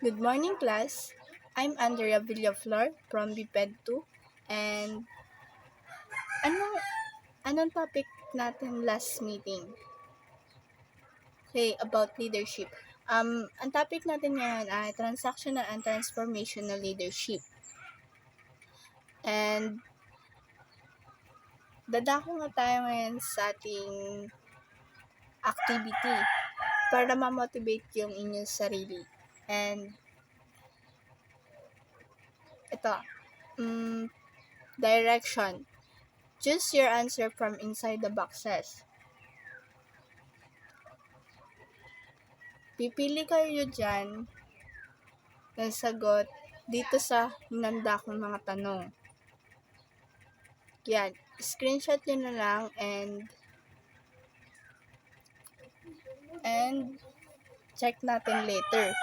Good morning, class. I'm Andrea Villaflor from Bped 2. And anong, anong topic natin last meeting? Okay, about leadership. Ang topic natin ngayon ay transactional and transformational leadership. And dadako nga tayo ngayon sa ating activity para ma-motivate yung inyong sarili. And ito, direction. Choose your answer from inside the boxes. Pipili kayo dyan ng sagot dito sa hinanda kong mga tanong. Yan, screenshot nyo na lang and check natin later.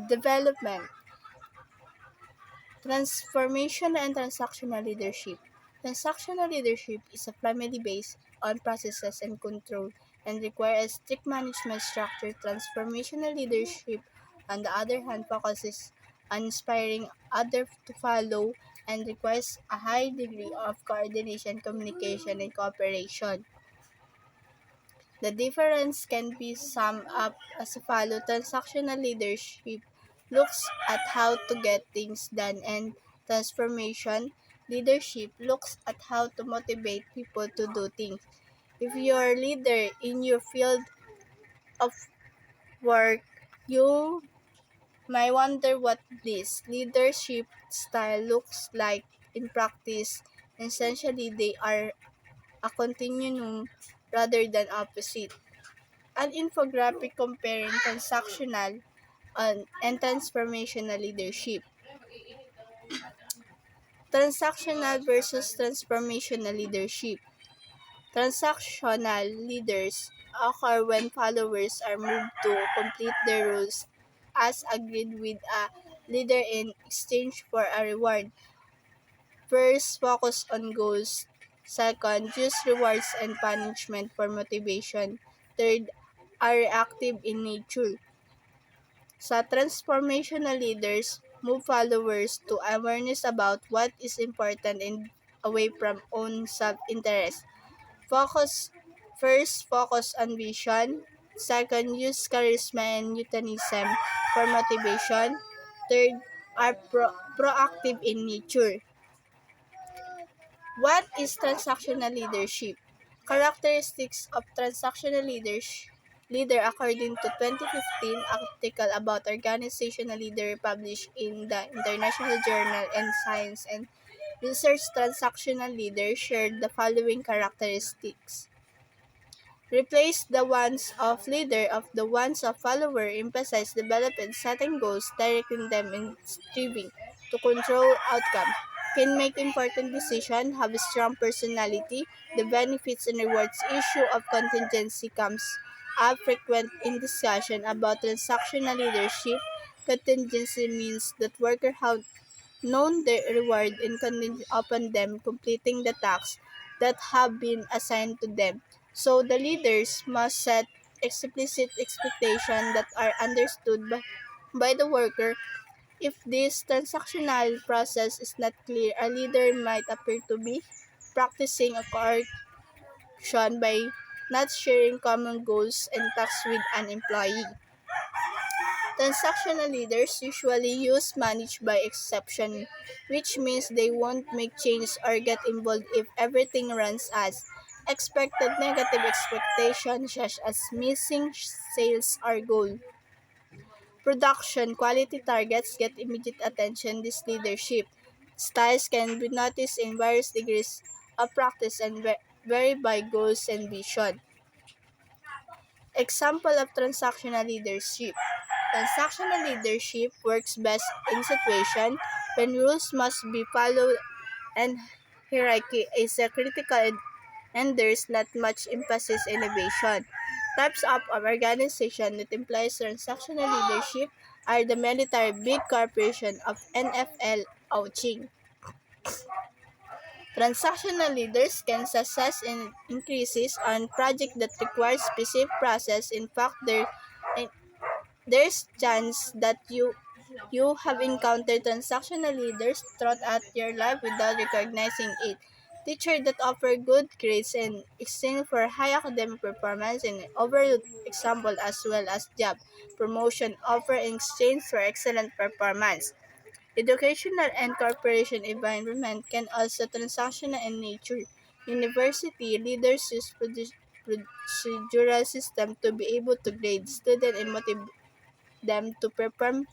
Development. Transformation and transactional leadership. Transactional leadership is a primarily based on processes and control and requires a strict management structure. Transformational leadership, on the other hand, focuses on inspiring others to follow and requires a high degree of coordination, communication, and cooperation. The difference can be summed up as follows. Transactional leadership looks at how to get things done, and transformation leadership looks at how to motivate people to do things. If you're a leader in your field of work, you might wonder what this leadership style looks like in practice. Essentially, they are a continuum rather than opposite. An infographic comparing transactional and transformational leadership. Transactional versus transformational leadership. Transactional leaders occur when followers are moved to complete their roles as agreed with a leader in exchange for a reward. First, focus on goals. Second, use rewards and punishment for motivation. Third, are reactive in nature. Sa transformational leaders, move followers to awareness about what is important and away from own self-interest. Focus on vision. Second, use charisma and euphemism for motivation. Third, are proactive in nature. What is transactional leadership? Characteristics of transactional leader according to 2015 article about organizational leader published in the International Journal in Science and Research. Transactional leaders shared the following characteristics. Replace the ones of leader of the ones of follower, emphasize development, setting goals, directing them and striving to control outcomes, can make important decisions, have a strong personality. The benefits and rewards issue of contingency comes up frequent in discussion about transactional leadership. Contingency means that workers have known their reward and contingent upon them completing the tasks that have been assigned to them. So the leaders must set explicit expectations that are understood by the worker. If this transactional process is not clear, a leader might appear to be practicing a coercion by not sharing common goals and tasks with an employee. Transactional leaders usually use manage by exception, which means they won't make changes or get involved if everything runs as expected. Negative expectations such as missing sales or goal. Production quality targets get immediate attention. This leadership styles can be noticed in various degrees of practice and vary by goals and vision. Example of transactional leadership. Transactional leadership works best in situations when rules must be followed and hierarchy is a critical and there's not much emphasis in innovation. Types of organization that employs transactional leadership are the military, big corporation of NFL, ouching. Transactional leaders can success in increases on project that requires specific process. In fact, there's chance that you have encountered transactional leaders throughout your life without recognizing it. Teachers that offer good grades in exchange for high academic performance and overlooked example as well as job promotion offer in exchange for excellent performance. Educational and corporation environment can also transactional in nature. University leaders use procedural system to be able to grade students and motivate them to perform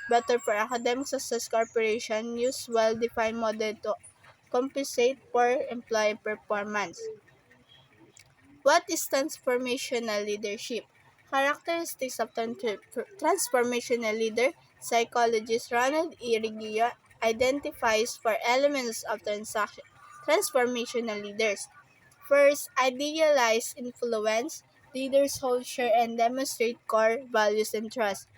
better for academic success. Corporation use well-defined model to compensate for employee performance. What is transformational leadership? Characteristics of transformational leader, psychologist Ronald E. Regia identifies four elements of transformational leaders. First, idealize influence. Leaders hold, share, and demonstrate core values and trust.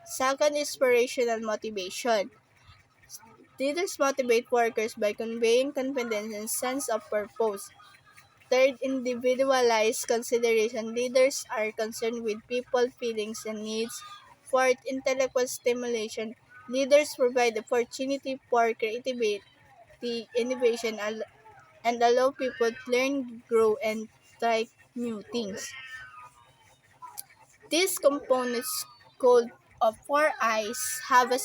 Second, inspirational motivation. Leaders motivate workers by conveying confidence and sense of purpose. Third, individualized consideration. Leaders are concerned with people's feelings and needs. Fourth, intellectual stimulation. Leaders provide opportunity for creativity, innovation, and allow people to learn, grow, and try new things. These components called of four eyes have a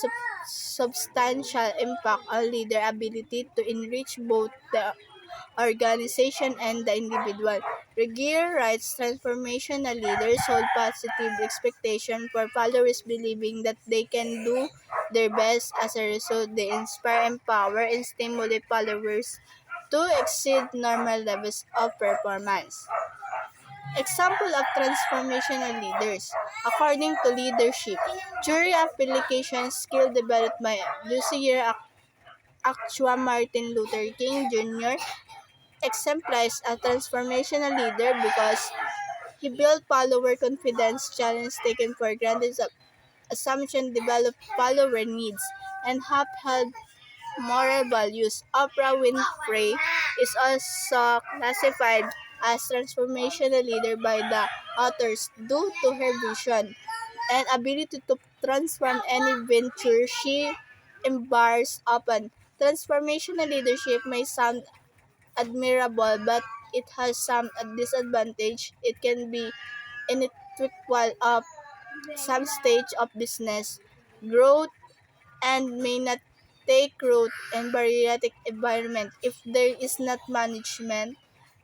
substantial impact on leader ability to enrich both the organization and the individual. Regier writes transformational leaders hold positive expectation for followers believing that they can do their best. As a result, they inspire, empower, and stimulate followers to exceed normal levels of performance. Example of transformational leaders. According to leadership, jury application skill developed by Lucier Actua Martin Luther King Jr. exemplifies a transformational leader because he built follower confidence, challenge taken for granted assumption, developed follower needs, and upheld moral values. Oprah Winfrey is also classified as transformational leader by the authors due to her vision and ability to transform any venture she embarks upon. Transformational leadership may sound admirable, but it has some disadvantage. It can be unequal of some stage of business growth and may not take root in bariatric environment if there is not management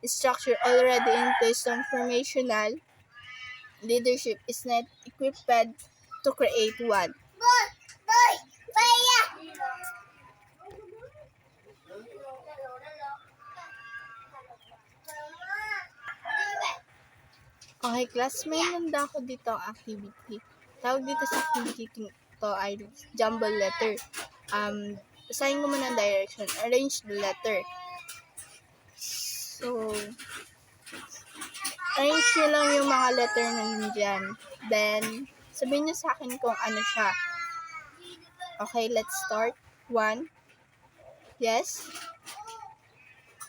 structure already in place. Transformational leadership is not equipped to create one. Okay, class, may nanda ako dito ang activity. Tawag dito sa activity to ay jumble letter. Basahin ko muna ang direction. Arrange the letter. So, arrange nyo lang yung mga letter na nandyan. Then, sabihin nyo sa akin kung ano siya. Okay, let's start. 1. Yes.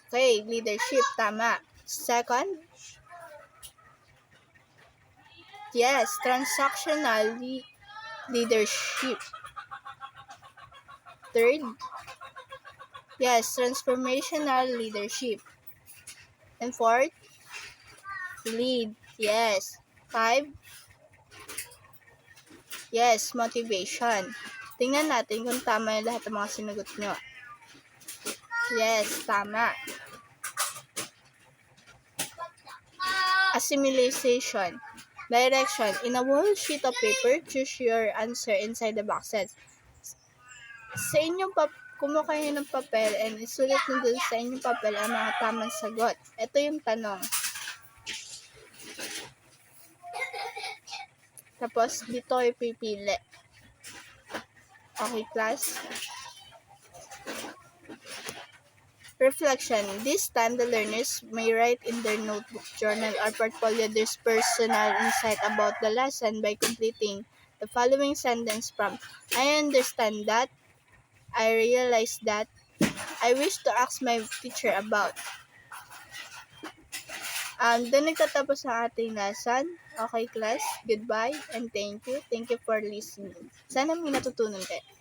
Okay, leadership. Tama. Second. Yes, transactional leadership. Third. Yes, transformational leadership. And fourth, lead. Yes. 5. Yes, motivation. Tingnan natin kung tama yung lahat ng mga sinagot nyo. Yes, tama. Assimilation. Direction. In a whole sheet of paper, choose your answer inside the boxes. Sa inyong kumuha kayo ng papel and isulat nyo dun sa inyong papel ang mga tamang sagot. Ito yung tanong. Tapos, dito ay pipili. Okay, class? Reflection. This time, the learners may write in their notebook, journal, or portfolio their personal insight about the lesson by completing the following sentence prompt. I understand that. I realize that. I wish to ask my teacher about. Doon nagtatapos ang ating lesson. Okay, class? Goodbye and thank you. Thank you for listening. Sana may natutunan kayo.